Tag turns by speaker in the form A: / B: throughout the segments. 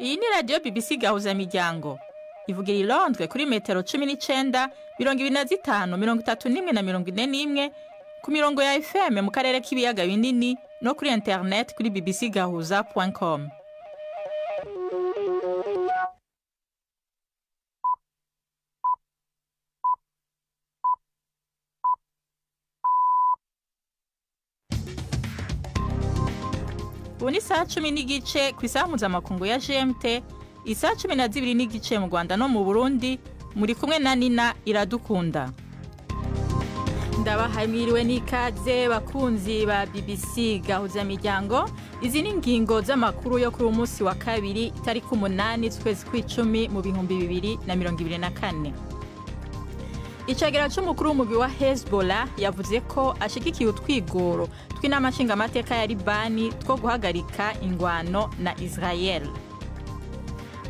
A: Iyi ni radio BBC gahuza miryango. Ivugira i Londres kuri metero 19, 25, 31 na 41 ku mirongo ya FM mu karere k'ibiyaga binini no kuri internet kuri bbcgahuza.com. Ubu ni saa 10 n'igice ku isaha mpuzamakungu ya GMT, isaha 12 n'igice mu Rwanda no mu Burundi. Muri kumwe na Nina Iradukunda. Ndabahaye mwiriwe n'ikaze bakunzi ba BBC gahuza miryango. Izi ni ngingo z'amakuru yo kuri umunsi wa kabiri itariki 8 z'ukwezi kw'icumi mu 2024. Icagera c'umukuru w'umugwi wa Hezbollah yavuze ko ashigikiye utwigoro tw'inamashinga amateka ya Libani two guhagarika ingwano na Israel.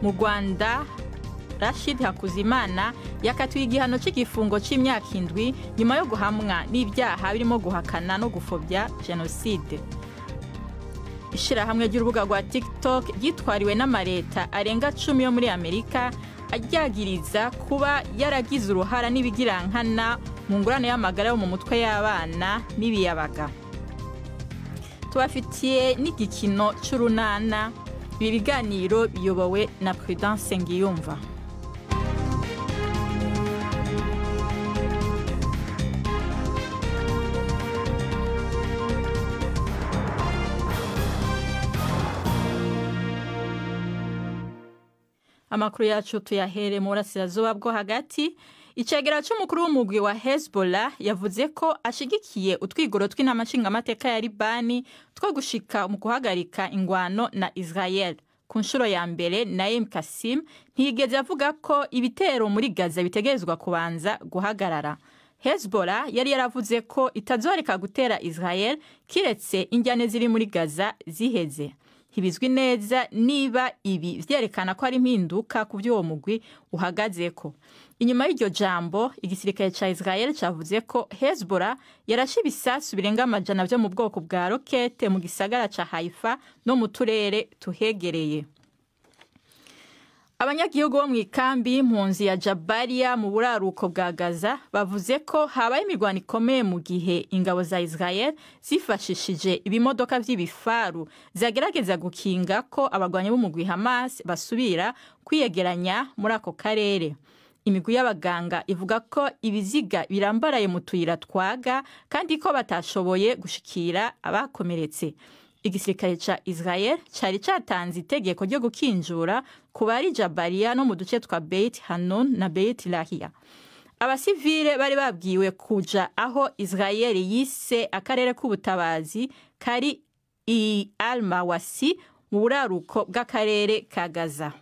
A: Mu Rwanda, Rashid Hakuzimana yakatiwe igihano cy'igifungo c'imyaka 7 nyuma yo guhamwa n'ibyaha birimo guhakana no gufobya genocide. Ishirahamwe ry'urubuga rwa TikTok ryitwariwe n'amareta arenga 10 yo muri Amerika aryagiriza kuba yaragize uruhara n'ibigirankana mu ngurane y'amagara yo mu mutwe y'abana n'ibiyabaga. Tubafitiye n'igikino c'urunana. Ibi biganiro biyobowe na Prudence Ngiyumva. Amakuru yacu tuyahere mu burasirazuba bwo hagati. Icegera c'umukuru w'umugwi wa Hezbollah yavuze ko ashigikiye utwigoro tw'inamashinga amateka ya Libani two gushika mu guhagarika ingwano na Israel. Ku nshuro ya mbere, Naim Kasim ntiyigeze avuga ko ibitero muri Gaza bitegerezwa kubanza guhagarara. Hezbollah yari yaravuze ko itazoreka gutera Israel kiretse injyane ziri muri Gaza ziheze. Hibizwi neza niba ibi vyerekana ko ari impinduka ku by'uwo mugwi uhagazeko. Inyuma y'iryo jambo, igisirikare ca Israel cavuze ko Hezbollah yarashe ibisasu birenga amajana byo mu bwoko bwa rokete mu gisagara ca Haifa no mu turere tuhegereye. Abanyagihugu bo mu ikambi y'impunzi ya Jabalia mu buraruko bwa Gaza bavuze ko habaye imirwano ikomeye mu gihe ingabo za Israel zifashishije ibimodoka vy'ibifaru zagerageza gukinga ko abagwanyi b'umugwi Hamas basubira kwiyegeranya muri ako karere. Imigwi y'abaganga ivuga ko ibiziga birambaraye mu tuyira twaga kandi ko batashoboye gushikira abakomeretse. Igisirikare ca Israel cari catanze itegeko ryo gukinjura ku bari Jabalia no mu duce twa Beit Hanun na Beit Lahia. Abasivile bari babwiwe kuja aho Israel yise akarere k'ubutabazi kari i Al-Mawasi mu buraruko bw'akarere ka Gaza.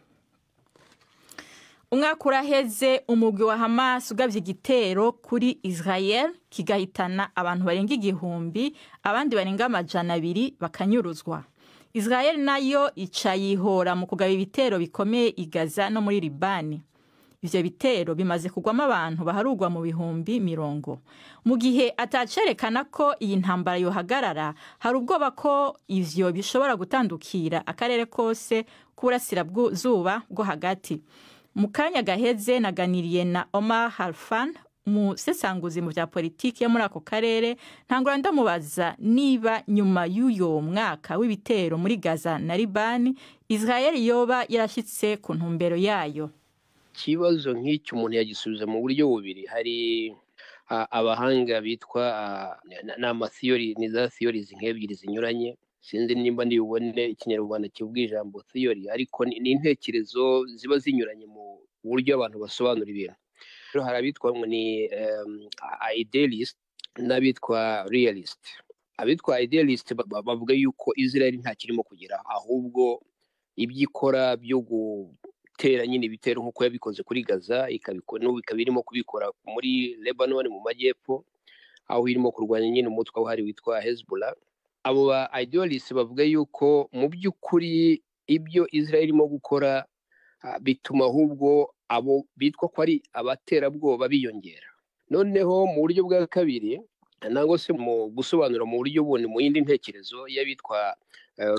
A: Umwaka uraheze umugwi wa Hamas ugavye igitero kuri Israel kigahitana abantu barenga 1000, abandi barenga 200 bakanyuruzwa. Israel nayo ica yihora mu kugaba ibitero bikomeye i Gaza no muri Libani. Ivyo bitero bimaze kugwamo abantu baharugwa mu bihumbi 100. Mu gihe atacerekana ko iyi ntambara yohagarara, hari ubwoba ko ivyo bishobora gutandukira akarere kose kurasira bw'zuba bwo hagati. Mukanya gaheze naganiriye na Omar Halfan, umusesanguzi mu bya politiki yo muri ako karere. Ntangura ndamubaza niba nyuma y'uyo mwaka w'ibitero muri Gaza na Libani, Israel yoba yarashitse ku ntumbero yayo.
B: Kibazo nk'icyo umuntu yagisubiza mu buryo bubiri. Hari abahanga bitwa n'amatheory, ni za theories nk'ebyiri zinyuranye. Sinzi nimba ndibone ikinyarwanda kivuga ijambo theory, ariko ni intekerezo ziba zinyuranye mu buryo abantu basobanura ibintu. Rero hari abitwa ngo ni idealist n'abitwa realist. Abitwa idealist bavuga yuko Israel nta kirimo kugira, ahubwo ibyikora byo gutera nyine ibitero nk'uko yabikoze kuri Gaza, ikabirimo kubikora muri Lebanon mu majyepfo, aho irimo kurwanya nyine umutwe wahari witwa Hezbollah. Abo ba idealists bavuga yuko mu by'ukuri ibyo Israel irimo gukora bituma ahubwo abo bitwa ko ari abaterabwoba biyongera. Noneho mu buryo bwa kabiri, nangwa se mu gusobanura mu buryo bundi mu yindi ntekerezo y'abitwa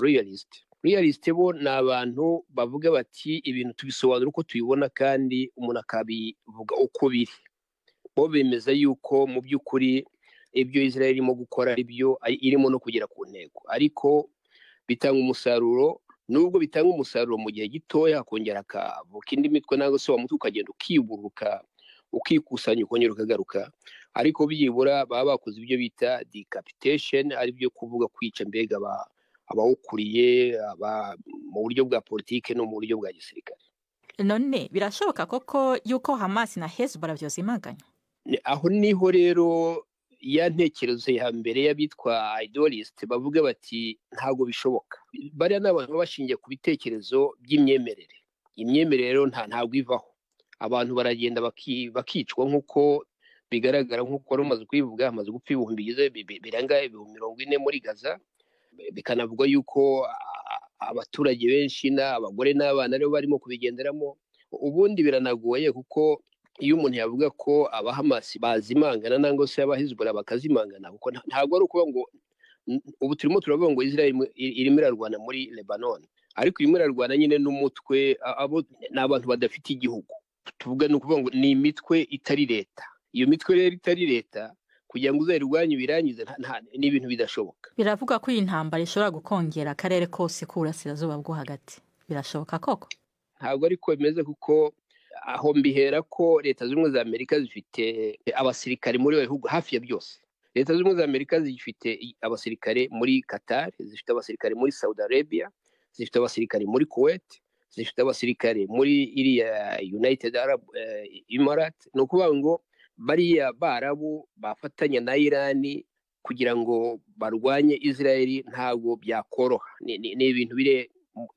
B: realist, realiste bo ni abantu bavuga bati ibintu tubisobanura uko tubibona kandi umuntu akabivuga uko biri. Bo bemeza yuko mu by'ukuri ibyo Israel irimo gukora ibyo irimo no kugera ku ntego, ariko bitanga umusaruro. Nubwo bitanga umusaruro mu gihe gitoya, hakongera akavuka indi mitwe nangwa se wa mutwe ukagenda ukiburuka ukikusanya ukongera ukagaruka, ariko byibura baba bakoze ibyo bita decapitation, ari byo kuvuga kwica mbega abawukuriye mu buryo bwa politike no mu buryo bwa gisirikare.
A: None birashoboka koko yuko Hamas na Hezbollah vyozimaganya?
B: Aho niho rero ya ntekerezo ya mbere y'abitwa idealist bavuga bati ntago bishoboka. Bariya n'abantu bashingiye ku bitekerezo by'imyemerere. Imyemerere rero ntago ivaho. Abantu baragenda bakicwa nk'uko bigaragara, nk'uko wari umaze kubivuga, hamaze gupfa ibihumbi birenga 40 muri Gaza. Bikanavugwa yuko abaturage benshi n'abagore n'abana rero barimo kubigenderamo. Ubundi biranagoye kuko iyo umuntu yavuga ko abahamasi bazimangana nangwa se abahizbura bakazimangana, kuko ntago ari ukuvuga ngo ubu turimo turavuga ngo Israel irimo irarwana muri Lebanon, ariko irimo irarwana nyine n'umutwe, abo n'abantu badafite igihugu. Tuvuga ni ukuvuga ngo ni imitwe itari leta. Iyo mitwe rero itari leta kugira ngo uzayirwanye birangize ni ibintu bidashoboka.
A: Biravuga ko iyi ntambara ishobora gukongera akarere kose k'uburasirazuba bwo hagati. Birashoboka koko?
B: Ntabwo ariko bimeze, kuko aho mbihera ko Leta z'Ubumwe za Amerika zifite abasirikare muri bihugu hafi ya byose. Leta z'Ubumwe za Amerika zifite abasirikare muri Qatar, zifite abasirikare muri Saudi Arabia, zifite abasirikare muri Kuwait, zifite abasirikare muri iriya United Arab Emirates. No kuvuga ngo bariya barabu bafatanya na Irani kugira ngo barwanye Israel ntabwo byakoroha. Ni ibintu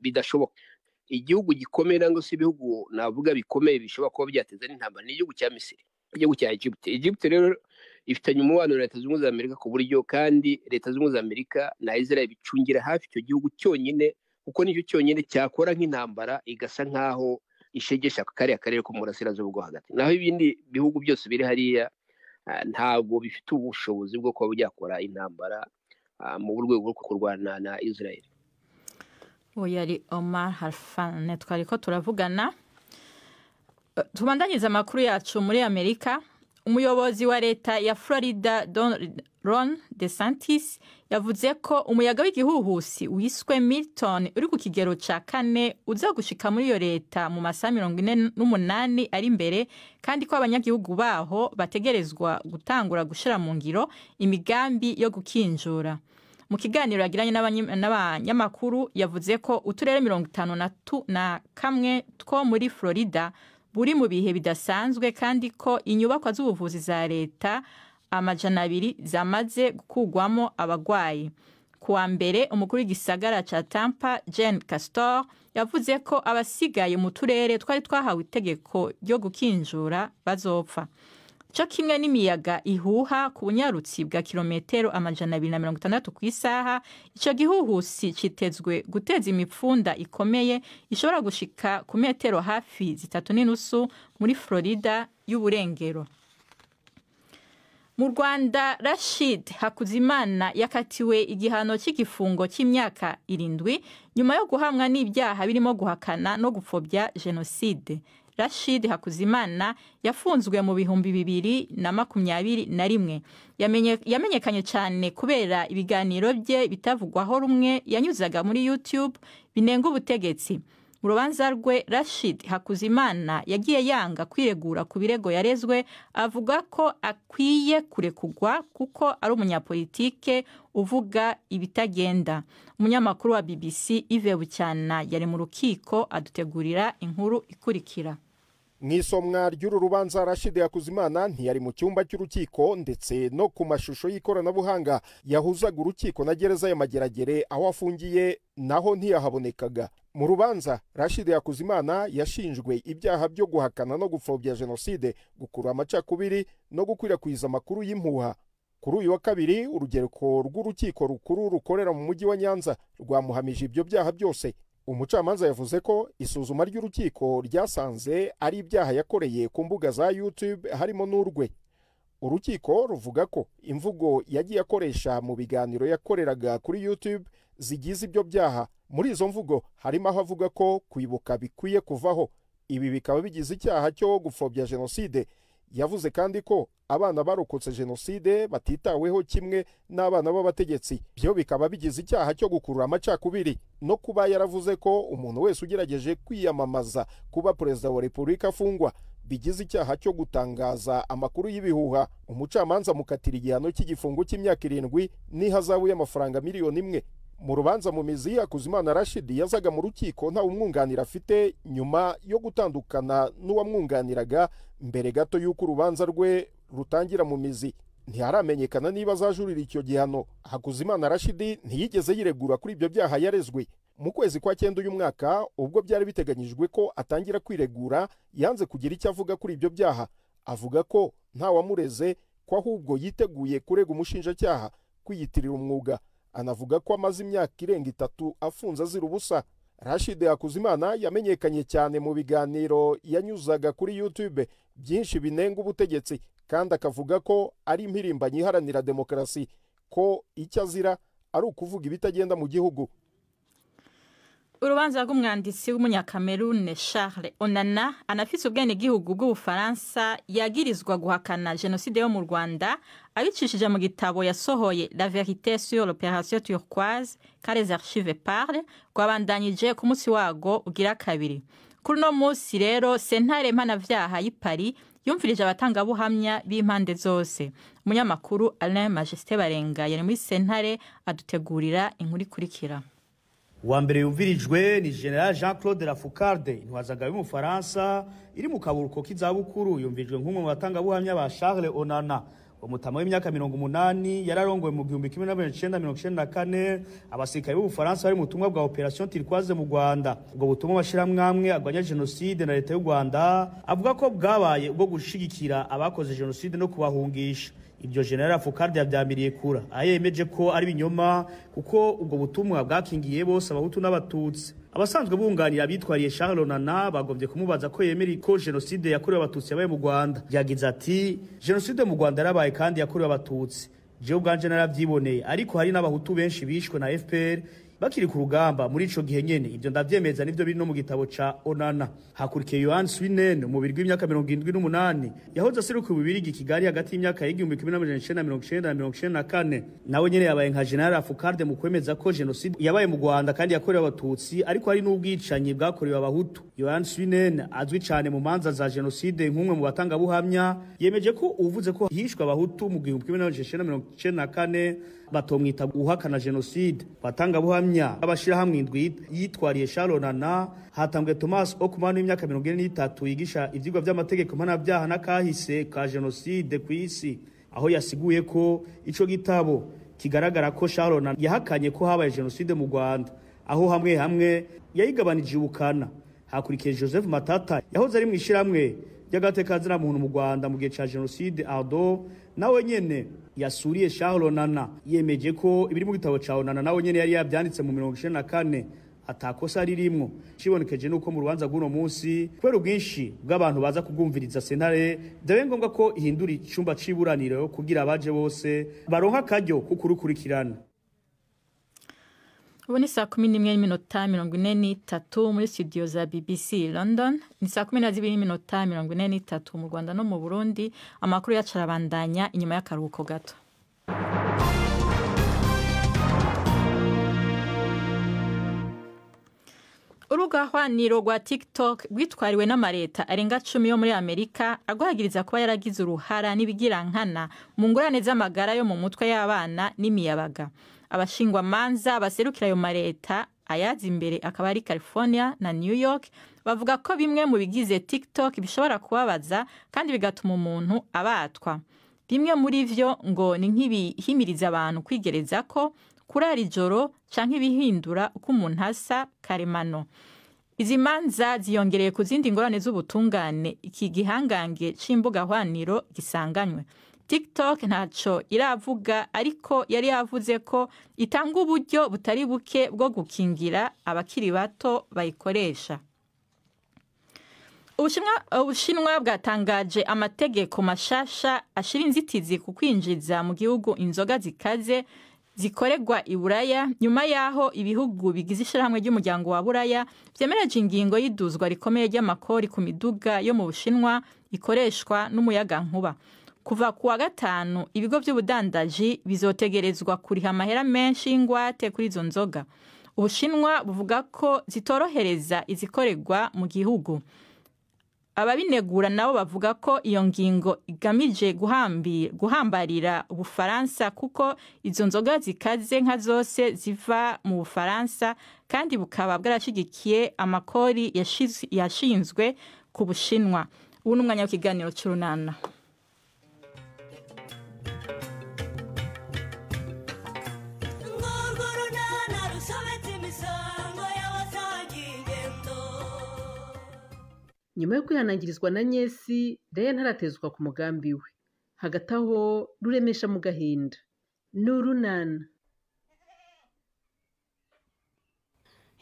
B: bidashoboka. Igihugu gikomeye nangwa se ibihugu navuga bikomeye bishobora kuba byateza n'intambara ni igihugu cya Misiri, igihugu cya Egypt. Egypt rero ifitanye umubano na Leta z'Ubumwe za Amerika ku buryo kandi Leta z'Ubumwe za Amerika na Israel bicungira hafi icyo gihugu cyonyine, kuko nicyo cyonyine cyakora nk'intambara igasa nkaho ishegesha kariya karere ko mu burasirazuba bwo hagati. Naho ibindi bihugu byose biri hariya ntabwo bifite ubushobozi bwo kuba byakora intambara mu rwego rwo kurwana na Israel.
A: Yari Omar Harfan. Twariko turavugana. Tubandanyiza amakuru yacu muri Amerika. Umuyobozi wa leta ya Florida Ron DeSantis yavuze ko umuyaga w'igihuhusi wiswe Milton uri ku kigero ca 4 uza gushika muri iyo leta mu masaha 48 ari imbere, kandi ko abanyagihugu baho bategerezwa gutangura gushira mu ngiro imigambi yo gukinjura. Mu kiganiro yagiranye n'abanyamakuru yavuze ko uturere 51 two muri Florida buri mu bihe bidasanzwe, kandi ko inyubakwa z'ubuvuzi za leta 200 zamaze gukugwamo abagwayi. Kuwa mbere umukuru w'igisagara ca Tampa Jen Castor yavuze ko abasigaye mu turere twari twahawe itegeko ryo gukinjura bazopfa. Cyo kimwe n'imiyaga ihuha ku bunyarutsi bwa kilometero 260 ku isaha, icyo gihuhusi citezwe guteza imipfunda ikomeye ishobora gushika ku metero hafi 3.5 muri Florida y'uburengero. Mu Rwanda, Rashid Hakuzimana yakatiwe igihano cy'igifungo cy'imyaka 7 nyuma yo guhamwa n'ibyaha birimo guhakana no gupfobya jenoside. Rashid Hakuzimana yafunzwe mu 2021. Yamenyekanye cyane kubera ibiganiro bye bitavugwaho rumwe yanyuzaga muri YouTube binenga ubutegetsi. Mu rubanza rwe, Rashid Hakuzimana yagiye yanga kwiregura ku birego yarezwe, avuga ko akwiye kurekugwa kuko ari umunyapolitike uvuga ibitagenda. Umunyamakuru wa BBC Yves Bucyana yari mu rukiko adutegurira inkuru ikurikira.
C: Mw'isomwa ry'uru rubanza, Rashid Hakuzimana ntiyari mu cyumba cy'urukiko, ndetse no ku mashusho y'ikoranabuhanga yahuzaga urukiko na gereza ya Mageragere aho afungiye naho ntiyahabonekaga. Mu rubanza, Rashid Hakuzimana yashinjwe ibyaha byo guhakana no gupfobya jenoside, gukurura amacakubiri no gukwirakwiza amakuru y'impuha. Kuri uyu wa kabiri, urugereko rw'urukiko rukuru rukorera mu mujyi wa Nyanza rwamuhamije ibyo byaha byose. Umucamanza yavuze ko isuzuma ry'urukiko ryasanze ari ibyaha yakoreye ku mbuga za YouTube harimo n'urwe. Urukiko ruvuga ko imvugo yagiye akoresha mu biganiro yakoreraga kuri YouTube zigize ibyo byaha. Muri izo mvugo harimo aho avuga ko kwibuka bikwiye kuvaho, ibi bikaba bigize icyaha cyo gupfobya jenoside. Yavuze kandi ko abana barokotse jenoside batitaweho kimwe n'abana b'abategetsi, byo bikaba bigize icyaha cyo gukurura amacakubiri. No kuba yaravuze ko umuntu wese ugerageje kwiyamamaza kuba perezida wa repubulika afungwa, bigize icyaha cyo gutangaza amakuru y'ibihuha. Umucamanza mukatira igihano cy'igifungo cy'imyaka 7 n'ihazabu y'amafaranga miliyoni 1. Mu rubanza mu mizi, Hakuzimana Rashid yazaga mu rukiko nta umwunganira afite nyuma yo gutandukana n'uwamwunganiraga mbere gato y'uko urubanza rwe rutangira mu mizi. Ntiharamenyekana niba azajurira icyo gihano. Hakuzimana Rashid ntiyigeze yiregura kuri ibyo byaha yarezwe. Mu kwezi kwa 9 uyu mwaka, ubwo byari biteganyijwe ko atangira kwiregura, yanze kugira icyo avuga kuri ibyo byaha. Avuga ko nta wamureze, ko ahubwo yiteguye kurega umushinjacyaha kwiyitirira umwuga. Anavuga ko amaze imyaka irenga 3 afunze azira ubusa. Rashid Hakuzimana yamenyekanye cyane mu biganiro yanyuzaga kuri YouTube byinshi binenga ubutegetsi, kandi akavuga ko ari impirimbanyi iharanira demokarasi, ko icyo azira ari ukuvuga ibitagenda mu gihugu.
A: Urubanza rw'umwanditsi w'umunyakamerune Charles Onana anafise ubwenegihugu bw'Ubufaransa yagirizwa guhakana jenoside yo mu Rwanda abicishije mu gitabo yasohoye La vérité sur l'opération turquoise car les archives parlent, rwabandanyije ku munsi wago ugira kabiri. Kuri no munsi rero sentare mpanavyaha y'i Paris yumvirije abatangabuhamya b'impande zose. Umunyamakuru Alain Majesté Barenga yari muri sentare adutegurira inkuru ikurikira.
D: Wa mbere yumvirijwe ni General Jean-Claude Lafourcade, intwazaga y'Umufaransa iri mu kaburuko k'izabukuru. Yumvirijwe nk'umwe mu batangabuhamya ba Charles Onana, umutama w'imyaka 80, yararongowe mu 1994 abasirikare b'Ubufaransa bari mu butumwa bwa Operation Turquoise mu Rwanda. Ubwo butumwa bashiramwamwe agwanya jenoside na leta y'u Rwanda, avuga ko bwabaye ubwo gushigikira abakoze jenoside no kubahungisha. Ibyo General Lafourcade yabyamiriye kura, ayemeje ko ari binyoma kuko ubwo butumwa bwakingiye bose abahutu n'abatutsi. Abasanzwe bunganira bitwariye Charles Onana bagombye kumubaza ko yemera ko jenoside yakorewe abatutsi yabaye mu Rwanda. Yagize ati jenoside mu Rwanda yarabaye kandi yakorewe abatutsi. Jewe ubwanje narabyiboneye, ariko hari n'abahutu benshi bishwe na FPR bakiri ku rugamba muri ico gihe nyene. Ibyo ndavyemeza nivyo biri no mu gitabo ca Onana. Hakurikiye Yohan Swinen mu birwi imyaka 78 yahoze asiruka ububirigi Kigali hagati y'imyaka 1994 nawe nyene yabaye nka General Lafourcade mu kwemeza ko jenoside yabaye mu Rwanda kandi yakorewe abatutsi, ariko hari n'ubwicanyi bwakorewe abahutu. Yohan Swinen azwi cyane mu manza za jenoside nk'umwe mu batangabuhamya, yemeje ko uvuze ko hishwe abahutu mu 1994 batomwita guhakana jenoside. Batangabuhamya abashirahamwe indwi yitwariye Charles Onana hatambwe Thomas Okman w'imyaka 43 yigisha ivyigwa by'amategeko mpanavyaha n'akahise ka jenoside ku isi, aho yasiguye ko ico gitabo kigaragara ko Charles Onana yahakanye ko habaye jenoside mu Rwanda, aho hamwe hamwe yayigabanije ubukana. Hakurikiye Joseph Matata yahoze ari mwishiramwe y'agatekazira muntu mu Rwanda mu gihe ca jenoside Ardo, nawe nyene yasuriye Charles Onana, yemeje ko ibiri mu gitabo ca Onana nawe nyene yari yabyanditse mu 1994 atakosa ririmwo. Cibonekeje nuko mu rubanza rw'uno munsi kwera ubwinshi bw'abantu baza kugumviriza sentare, byabaye ngombwa ko ihindura icumba ciburaniro kugira abaje bose baronka akaryo kukurukurikirana.
A: Ubu ni saa 11:43 muri studio za BBC London. Ni saa 12:43 mu Rwanda no mu Burundi. Amakuru yacu arabandanya inyuma y'akaruhuko gato. Urugahwaniro rwa TikTok rwitwariwe n'amareta arenga 10 yo muri Amerika agwahagiriza kuba yaragize uruhara n'ibigirankana mu ngorane z'amagara yo mu mutwe y'abana n'imiyabaga. Abashingwa manza baserukira ayo mareta ayazi imbere akaba ari California na New York bavuga ko bimwe mu bigize TikTok bishobora kubabaza kandi bigatuma umuntu abatwa. Bimwe muri vyo ngo ni nk'ibihimiriza abantu kwigereza ko kurara ijoro canke ibihindura uko umuntu asa karemano. Izi manza ziyongereye ku zindi ngorane z'ubutungane iki gihangange c'imbuga hwaniro gisanganywe. TikTok ntaco iravuga, ariko yari yavuze ko itanga uburyo butari buke bwo gukingira abakiri bato bayikoresha. Ubushinwa bwatangaje amategeko mashasha ashira inzitizi ku kwinjiza mu gihugu inzoga zikaze zikorerwa i Buraya nyuma y'aho ibihugu bigize ishyirahamwe ry'umuryango wa Buraya vyemereje ingingo y'iduzwa rikomeye ry'amakori ku miduga yo mu Bushinwa ikoreshwa n'umuyagankuba. Kuva kuwa gatanu ibigo by'ubudandaji bizotegerezwa kuriha amahera menshi y'ingwate kuri izo nzoga. Ubushinwa buvuga ko zitorohereza izikorerwa mu gihugu. Ababinegura nabo bavuga ko iyo ngingo igamije guhambarira Ubufaransa kuko izo nzoga zikaze nka zose ziva mu Bufaransa kandi bukaba bwarashigikiye amakori yashinzwe ku Bushinwa. Ubu n'umwanya w'ikiganiro cy'urunana.
E: Nyuma yo kwihanangirizwa na Nyesi, Leya ntaratezwa ku mugambi we. Hagati aho ruremesha mu gahinda. N'urunana.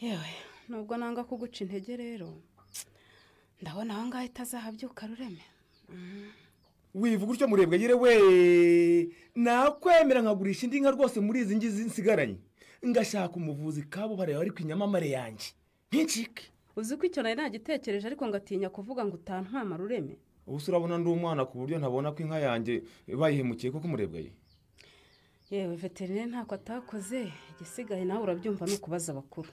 F: Yewe, nubwo nanga kuguca intege rero. Ndabona aho ngaho itazahabyuka Rureme.
G: Wivuga utyo murebwa yire we. Nakwemera nkagurisha indi nka rwose muri izi ngizi nsigaranye. Ngashaka umuvuzi kabo bare ari kwinyamamare yanjye. Nticike.
F: Uzi ko icyo nari nagitekereje ariko ngatinya kuvuga ngo utantwama Rureme.
G: Ubuse urabona ndi umwana ku buryo ntabona ko inka yanjye bayihemukiye koko murebwa ye.
F: Yewe veterineri ntako atakoze, igisigaye nawe urabyumva no kubaza abakuru.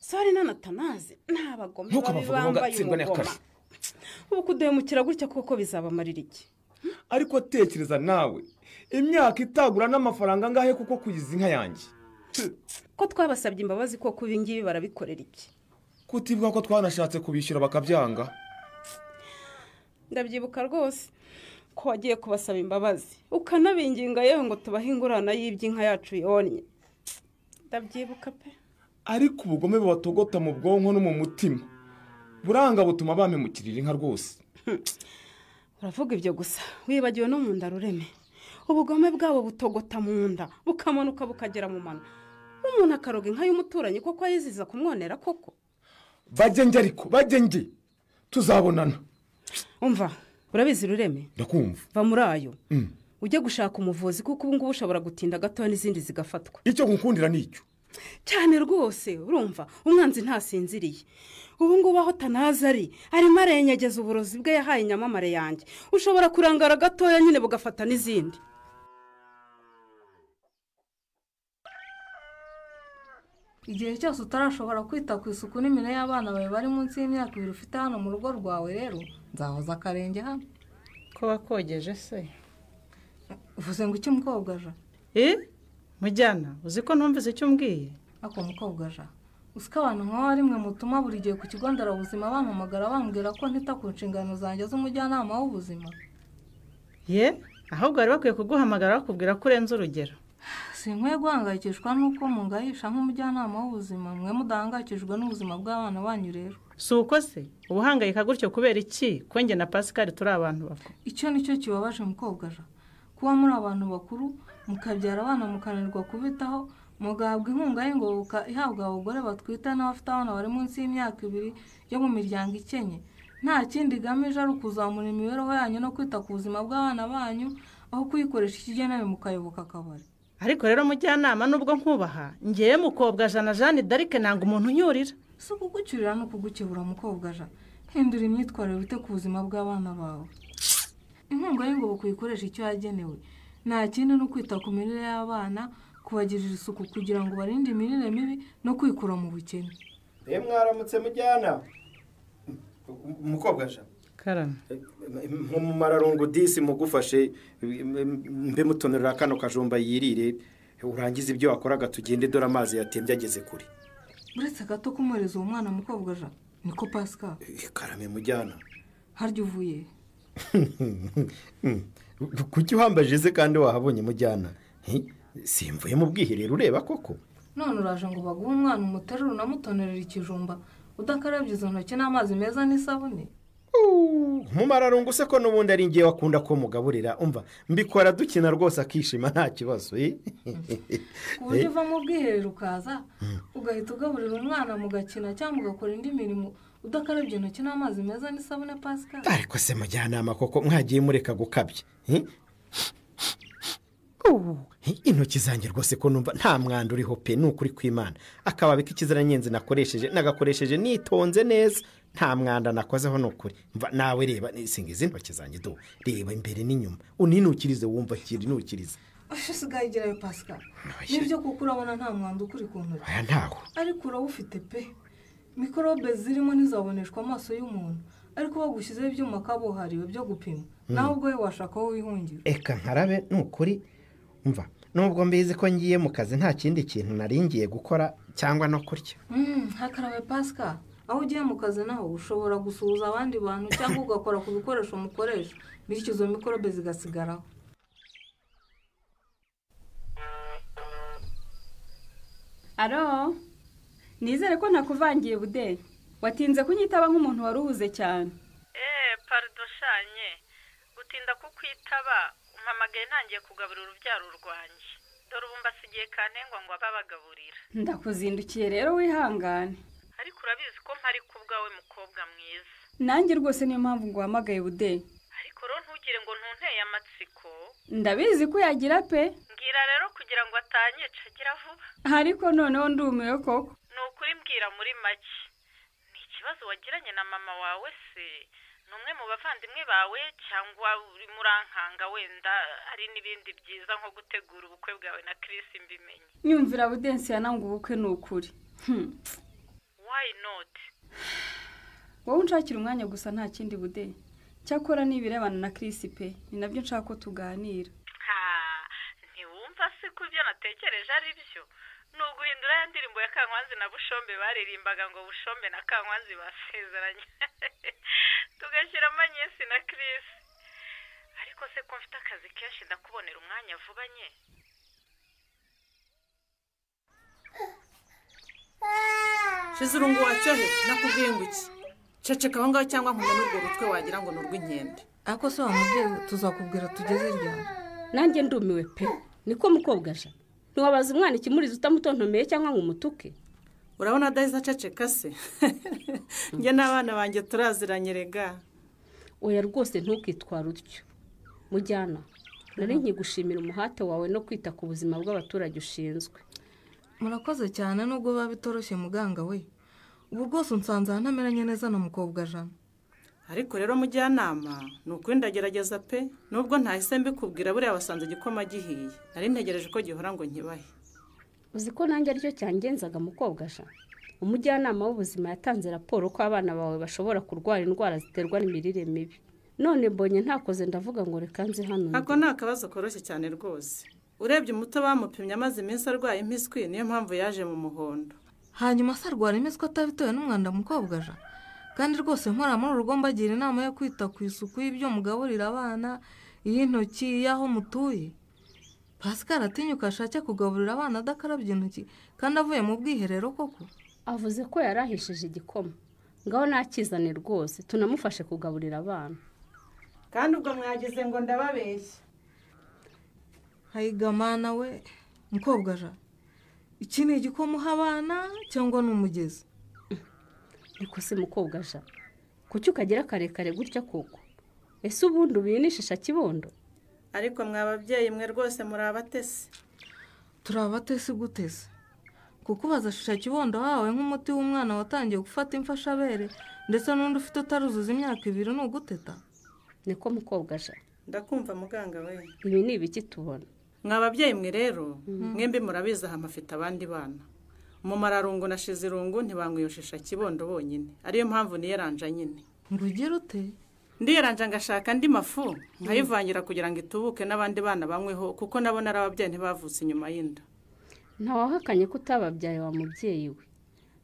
F: Sori nanatanaze ntabagome babambaye umugoma. Ubu kudehemukira gutya koko bizabamarira iki?
G: Ariko tekereza nawe imyaka itagura n'amafaranga ngahe kuko kuyiza inka yanjye.
F: Ko twabasabye imbabazi ko kubingibi barabikorera iki?
G: Kutibuka ko twanashatse kubishyura bakabyanga.
F: Ndabyibuka rwose ko wagiye kubasaba imbabazi ukanabinginga yewe ngo tubahe ingurana y'iby'inka yacu yonye. Ndabyibuka pe.
G: Ariko ubugome bubatogota mu bwonko no mu mutima buranga butuma bamemukirira inka rwose.
F: Uravuga ibyo gusa wibagiwe no mu nda Rureme. Ubugome bwabo butogota mu nda bukamanuka bukagera mu mano. Umuntu akaroga inka y'umuturanyi koko ayiziza kumwonera koko.
G: Bajenge ariko bajenge tuzabonana.
F: Umva urabizi Rureme?
G: Ndakumva.
F: Va muri ayo. Ujye gushaka umuvuzi kuko ubu ngubu ushobora gutinda gato n'izindi zigafatwa.
G: Icyo nkukundira nicyo.
F: Cyane rwose urumva umwanzi ntasinziriye. Ubu ngubu aho tanazari arimo arenyegeza uburozi bwe yahaye inyamamare yanjye. Ushobora kurangara gatoya nyine bugafata n'izindi.
H: Igihe cyose utarashobora kwita ku isuku n'imino y'abana bawe bari munsi y'imyaka 2 ufite hano mu rugo rwawe rero nzahoza akarenge hano.
I: Ko wakogeje se?
H: Uvuze ngo iki mukobwa ja?
I: Mujyana uzi ko ntumvise icyo umbwiye?
H: Ako mukobwa ja. Usika abantu nkaho rimwe mutuma buri gihe ku kigo nderabuzima bampamagara bambwira ko ntita ku nshingano zanjye z'umujyanama w'ubuzima.
I: Ahubwo bari bakwiye kuguhamagara bakubwira ko urenze urugero.
H: Sinkwiye guhangayikishwa nuko mungahisha nk'umujyanama w'ubuzima mwe mudahangayikishijwe n'ubuzima bw'abana banyu rero.
I: Si uko se ubuhangayika gutyo kubera iki ko njye na Pascal turi abantu bakuru?
H: Icyo nicyo kibabaje mukobwa ja. Kuba muri abantu bakuru mukabyara abana mukanirwa kubitaho mugahabwa inkunga y'ingoboka ihabwa abagore batwita n'abafite abana bari munsi y'imyaka 2 yo mu miryango ikenye. Nta kindi gamije ari ukuzamura imibereho yanyu no kwita ku buzima bw'abana banyu aho kuyikoresha ikigenewe mukayoboka akabari.
I: Ariko rero mujyanama nubwo nkubaha ngiye mukobwa Jana Jeanne d'Arc nanga umuntu nyurira.
H: Si kugucyurira no kugukebura mukobwa ja. Hindura imyitwarire wite ku buzima bw'abana bawe. Inkunga y'ingoboka uyikoresha icyo yagenewe. Nta kindi no kwita ku mirire y'abana kubagirira isuku kugira ngo barinde imirire mibi no kwikura mu bukene.
C: Mwaramutse mujyana. Mukobwa ja.
I: Karame.
C: Mu mararungu disi mugufashe mbe mutonerera kano kajumba yirire urangiza ibyo wakoraga tugende dore amazi yatembye ageze kuri.
H: Uretse gato kumwereza umwana mukobwa ja. Niko Pascal.
C: Karame mujyana.
H: Harya uvuye?
C: Kuki uhambaje se kandi wahabonye mujyana? Simvuye mu bwiherero ureba koko.
H: None uraje ngo baguhe umwana umuterura unamutonerera ikijumba udakarabye izo ntoki n'amazi meza n'isabune.
C: Mu mararungu se ko n'ubundi ari ngiye wakunda ko mugaburira umva mbikora dukina rwose akishima nta kibazo
H: Kuburyo uva mu bwiherero ukaza ugahita ugaburira umwana mugakina cyangwa ugakora indi mirimo udakarabye intoki n'amazi meza n'isabune Pascal.
C: Ariko se mujyanama koko mwagiye mureka gukabya.
J: intoki zanjye rwose ko numva nta mwanda uriho pe ni ukuri kw'Imana. Akababi k'ikiziranyenzi nakoresheje nagakoresheje nitonze neza, nta mwanda nakozeho. ni ukuri mva nawe reba singize intoki zanjye do, reba imbere n'inyuma uninukirize wumva kirinukirize.
H: Asigaye igerayo Pascal, nibyo kuko urabona nta mwanda ukuri ku ntoki.
J: Aya ntaho,
H: ariko urawufite pe. Mikorobe zirimo ntizaboneshwa amaso y'umuntu, ariko bagushyizeho ibyuma kabuhariwe byo gupima, nawe ubwo washaka aho wihungira.
J: Eka nkarabe ni ukuri mva, nubwo mbizi ko ngiye mu kazi nta kindi kintu naringiye gukora cyangwa no kurya.
H: Hakarabe Pascal, aho ugiye mu kazi naho ushobora gusuhuza abandi bantu cyangwa ugakora ku bikoresho mukoresha, bityo izo mikorobe zigasigaraho.
K: Alo, nizere ko ntakuvangiye Budeyi. Watinze kunyitaba nk'umuntu wari uhuze cyane.
A: Pardon shanye. Gutinda kukwitaba, umpamagaye ntangiye kugaburira urubyaro rwanjye. Dore ubu mbasigiye kantengwa ngo ababagaburira.
K: Ndakuzindukiye rero wihangane.
A: Ariko urabizi ko mpari kubwawe mukobwa mwiza.
K: Nanjye rwose niyo mpamvu ngo uhamagaye Budeyi.
A: Ariko rero ntugire ngo ntunteye amatsiko.
K: Ndabizi ko yagira pe.
A: Mbwira rero kugira ngo atanyica agira vuba.
K: Ariko noneho ndumiwe koko.
A: Ni ukuri mbwira muri make. Ni ikibazo wagiranye na mama wawe se? Numwe mu bavandimwe bawe cyangwa uri murankanga wenda ari n'ibindi byiza nko gutegura ubukwe bwawe na Chris mbimenye.
K: Nyumvira Budensi yananga ubukwe ni ukuri.
A: Why not?
K: Wowe unshakira umwanya gusa nta kindi Budeyi. Cyakora nibirebana na Chris pe, ni nabyo nshaka ko tuganira.
A: Ntiwumva se ko ibyo natekereje ari byo? Nuguhindura ya ndirimbo ya Kankwanzi na Bushombe baririmbaga ngo Bushombe na Kankwanzi basezeranye. Tugashyiramo Nyesi na Chris. Ariko se ko mfite akazi kenshi ndakubonera umwanya vuba nye.
I: Shizurungu wacyohe nakubwiye ngo iki? Ceceka aho ngaho cyangwa nkume n'urwo rutwe wagira ngo n'urw'inkende.
H: Ako se wa mubyeyi tuzakubwira tugeze ryari?
L: Nanjye ndumiwe pe. Niko mukobwa aje. Ntiwabaza umwana ikimuriza utamutontomeye cyangwa ngo umutuke.
I: Urabona adahise aceceka se? Njye n'abana banjye turaziranye rega.
L: Oya rwose ntukitwara utyo. Mujyana, nari nkigushimira umuhate wawe no kwita ku buzima bw'abaturage ushinzwe.
H: Murakoze cyane nubwo biba bitoroshye muganga we. Ubu rwose unsanze ntameranye neza na mukobwa Jean.
I: Ariko rero mujyanama ni ukuri ndagerageza pe, nubwo ntahise mbikubwira buriya wasanze igikoma gihiye. Nari ntegereje ko gihora ngo nkibahe.
L: Uzi ko nanjye aricyo cyangenzaga mukobwa Jean. Umujyanama w'ubuzima yatanze raporo ko abana bawe bashobora kurwara indwara ziterwa n'imirire mibi. None mbonye ntakoze ndavuga ngo reka nze hano.
I: Ako ni akabazo koroshye cyane rwose. Urebye umuto bamupimye amaze iminsi arwaye impiswi, niyo mpamvu yaje mu muhondo.
H: Hanyuma se arwara impiswi atabitewe n'umwanda mukobwa Jean. Kandi rwose nkora muri urugo mbagira inama yo kwita ku isuku y'ibyo mugaburira abana, y'intoki, y'aho mutuye. Pascal atinyuka ashake kugaburira abana adakarabye intoki kandi avuye mu bwiherero koko.
L: Avuze ko yarahishije igikoma. Ngaho nakizane rwose tunamufashe kugaburira abana.
I: Kandi ubwo mwagize ngo ndababeshya.
H: Hayigamana we mukobwa Jean. Iki ni igikoma uha abana cyangwa ni umugezi?
L: Niko se mukobwa Jean. Kuki ukagira karekare gutya koko? Ese ubundi ubinishisha kibondo?
I: Ariko mwababyeyi mwe rwose muri abatesi.
H: Turi abatesi gutese. Kuko bazashisha kibondo wawe nk'umuti w'umwana watangiye gufata imfashabere ndetse n'undi ufite utaruzuza imyaka 2 ni uguteta.
L: Niko mukobwa Jean.
I: Ndakumva muganga we.
L: Ibi ni ibiki tubona?
I: Mwababyeyi mwe rero mwembi murabiza hamafite abandi bana. Umumararungu na Shizirungu ntibangwiyoshisha kibondo bonyine. Ariyo mpamvu niyeranja nyine.
H: Ngugire ute?
I: Ndiyeranja ngashaka andi mafu nkayivangira kugira ngo itubuke n'abandi bana bamweho kuko nabona ari ababyeyi ntibavutse inyuma y'inda.
L: Ntawahakanye ko utababyaye wa mubyeyi we.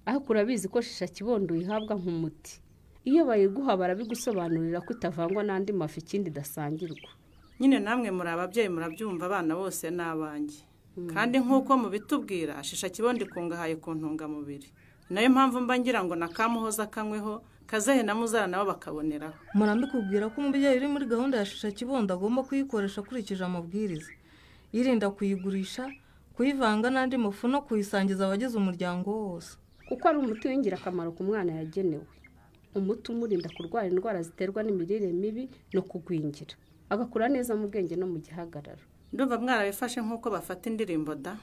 L: Aho kurabizi ko shisha kibondo yihabwa nk'umuti. Iyo bayiguha barabigusobanurira ko itavangwa n'andi mafu ikindi dasangirwa.
I: Nyine namwe muri ababyeyi murabyumva abana bose n'abanjye. Kandi nk'uko mubitubwira shisha kibondo ikungahaye ku ntungamubiri. Nayo mpamvu mba ngira ngo nakamuhoza kanyweho kazahe na muzara nabo bakaboneraho.
H: Murambikubwira ko umubyeyi uri muri gahunda ya shisha kibondo agomba kuyikoresha akurikije amabwiriza. Yirinda kuyigurisha, kuyivanga n'andi mafu no kuyisangiza abagize umuryango wose.
L: Kuko ari umuti w'ingirakamaro ku mwana yagenewe. Umuti umurinda kurwara indwara ziterwa n'imirire mibi no kugwingira. Agakura neza mu bwenge no mu gihagararo.
I: ndumva mwarabifashe nk'uko bafata indirimbo da.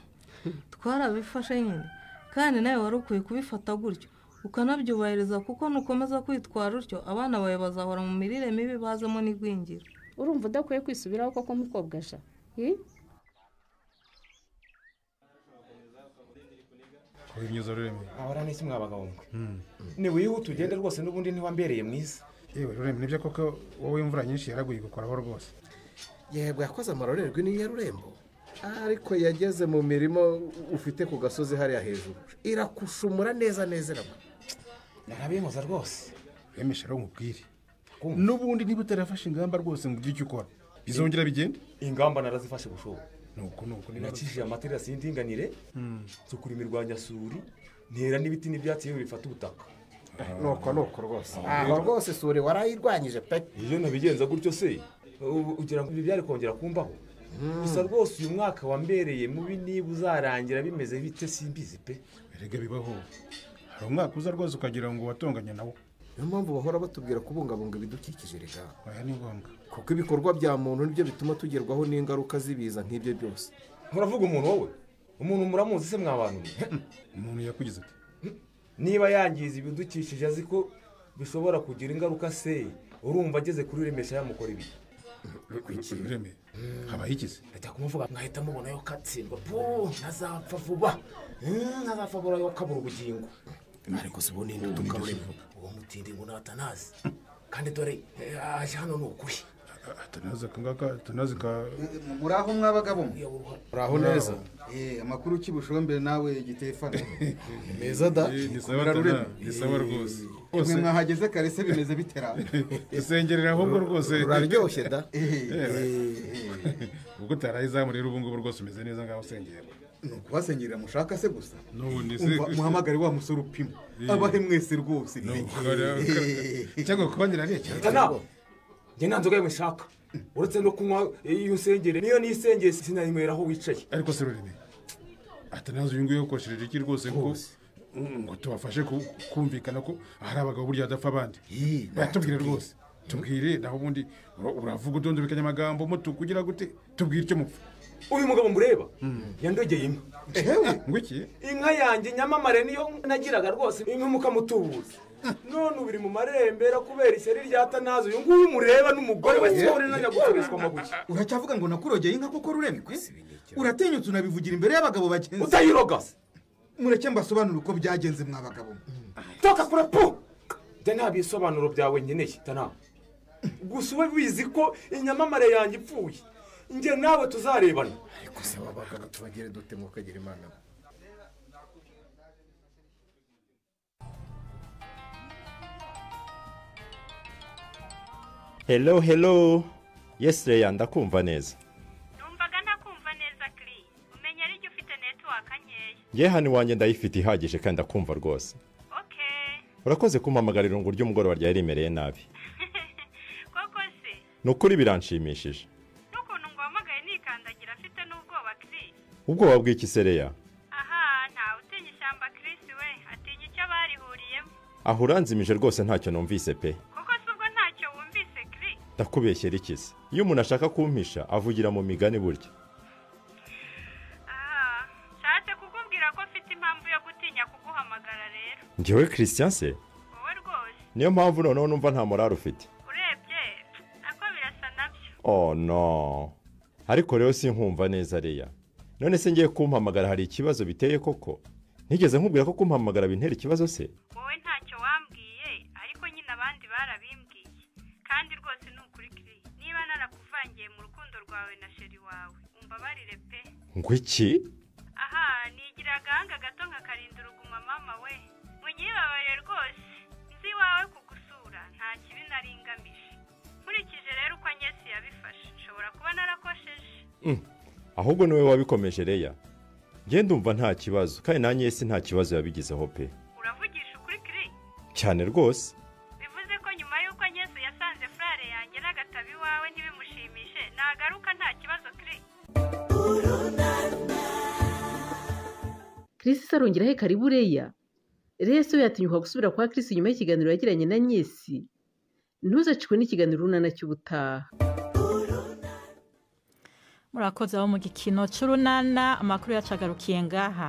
H: twarabifashe nyine kandi nawe wari ukwiye kubifata gutyo ukanabyubahiriza kuko nukomeza kwitwara utyo abana bawe bazahora mu mirire mibi bazamo n'igwingira.
L: urumva udakwiye kwisubiraho koko mukobwa sha?
M: Imyuzo Ruremi.
G: Ahora nisi mwabagabo mwe. Ni wihuta ugende rwose n'ubundi ntiwambereye mwiza.
M: Yewe Ruremi nibyo koko wowe imvura nyinshi yaraguye gukoraho rwose.
N: Yego yakoze amarorerwa n'inyarurembo. Ariko yageze mu mirimo ufite ku gasozi hariya hejuru. Irakushumura neza neza ramo.
G: Narabimuza rwose.
M: Yemesha ro mubwire. N'ubundi niba utarafashe ingamba rwose ngo ugire icyo ukora. Bizongera bigende?
G: Ingamba narazifashe bushobo.
M: Nuko
G: ninakishije amaterasi y'indinganire sukura imirwanyasuri ntera n'ibiti n'ibyatsi iyo bifata ubutaka.
N: Nuko rwose. Aho rwose suri warayirwanyije pe.
G: Iyo nabigenza gutyo se ugira ngo ibi byari kongera kumbaho. Gusa rwose uyu mwaka wambereye mubi niba uzarangira bimeze bite simbizi pe.
M: Erega bibaho. Hari umwaka uza rwose ukagira ngo watonganye nawo.
N: Niyo mpamvu bahora batubwira kubungabunga ibidukikije rega.
M: Aya ni ngombwa.
N: Kuko ibikorwa bya muntu nibyo bituma tugerwaho n'ingaruka zibiza nk'ibyo byose.
G: Uravuga umuntu wowe? Umuntu muramuzi se mwabantu?
M: Umuntu yakugize ati
G: niba yangiza ibidukikije azi ko bishobora kugira ingaruka se urumva ageze kuri Remesha yamukora ibi.
M: Reme habaye ikize?
G: Leta kumuvuga mwahita mubona yo katsindwa. Ntazapfa vuba. Ntazapfa vuba yo kabura ubugingo. Ariko se ubone induka Ruremi. Uwo mutindi ngo natanazi. Kandi dore aje hano n'ukuri.
M: Atanazi ka
O: muraho mwabagabo
N: muraho neza.
O: Amakuru kibushombere nawe gitefana
N: meza da.
M: Ni sawa rwose.
O: Mwe mwahageze kare se bimeze bitera.
M: Isengerera ahubwo rwose.
N: Uraryoshye da.
M: Ubwo tarayizamu rero ubu ngubu rwose umeze neza ngaho usengera.
O: Nukubasengerera mushaka se gusa.
M: Nubundi se
O: muhamagare wa musore upima. Abahe mwese rwose.
M: Cyangwa kubandira ari cyane.
G: Njye nanzoga yashaka. Uretse no kunywa iyo usengere niyo nisengeye sinayimera aho wicaye.
M: Ariko se Ruremi. Atanazi uyu nguyu ukoresheje iki rwose ngo tubafashe kumvikana ko hari abagabo burya adapfa abandi. Batubwire rwose. Tubwire naho ubundi uravuga udondobekanya amagambo mutu kugira gute tubwire icyo mupfa.
G: Uyu mugabo mureba yandogeye inka.
M: Ngwiki?
G: Inka yanjye nyamamare niyo nagiraga rwose inka mukamutubuza. None ubiri mu marembera kubera iseri rya Atanazi uyu nguyu mureba n'umugore we cyore nanyagukoreshwa amabuye.
O: Uracyavuga ngo nakurogeye inka koko Ruremi kwe? Uratinyutse unabivugira imbere y'abagabo bagenzi.
G: Utayirogase.
O: Mureke mbasobanura uko byagenze mwabagabo.
G: Toka kura pu. Jya ntabisobanuro byawe nkeneye tana. Gusa ube bizi ko inyamamare yanjye ipfuye. Nge nawe tuzarebana.
N: Ariko se abagabo tubagire dute mu kagira Imana.
P: Hello. Yes Leya ndakumva neza.
Q: Numvaga ntakumva neza Kri. Umenya ari ufite network nkeya.
P: Ye hano wanjye ndayifite ihagije kandi ndakumva rwose.
Q: Okay.
P: Urakoze kumpamagarira ngo uryo mugoro warya yarimereye nabi.
Q: Koko se.
P: Nukuri biranshimishije.
Q: Nukuntu ngwamagaye nikandagira afite n'ubwoba Kri.
P: Ubwoba bw'iki se Leya?
Q: Aha, nta utinya ishyamba Chris we, atinya icyo barihuriyemo.
P: Aho uranzimije rwose ntacyo numvise pe. Ndakubeshyera ikize. Iyo umuntu ashaka kumpisha avugira mu migani burya.
Q: Nshatse kukubwira ko afite impamvu yo gutinya kuguhamagara rero.
P: Njyewe Christian se?
Q: Wowe rwose.
P: Niyo mpamvu noneho numva nta morale ufite.
Q: Urebye nako birasa nabyo.
P: Oh no. Ariko rero sinkumva neza Leya. None se ngiye kumpamagara hari ikibazo biteye koko? Nigeze nkubwira ko kumpamagara bintera ikibazo se?
Q: Wowe ntacyo wambwiye ariko nyine abandi barabimbwiye. Kandi rwose nukuri Kri. Niba narakuvangiye mu rukundo rwawe na sheri wawe, umbabarire pe.
P: Ngwiki?
Q: Aha, nigira gahanga gato nkakarinda uruguma mama we. Munyibabarire rwose. Nzi wawe kugusura nta kibi naringamije. Nkurikije rero uko Anyesi yabifashe, nshobora kuba narakosheje.
P: Ahubwo niwe wabikomeje Leya. Nge ndumva nta kibazo kandi na Anyesi nta kibazo yabigizeho pe.
Q: Uravugisha ukuri Kri?
P: Cyane rwose.
Q: Bivuze ko nyuma y'uko Anyesi yasanze frare yanjye n'agatabi wawe ntibimushimishe, nagaruka nta kibazo Kri.
E: Chris arongeraho karibu Leya. Leya se yatinyuka gusubira kwa Chris nyuma y'ikiganiro yagiranye na Anyesi. Ntuzacikwe n'ikiganiro runana cy'ubutaha.
A: murakoze abo mu gikino c'urunana amakuru yacagarukiye ngaha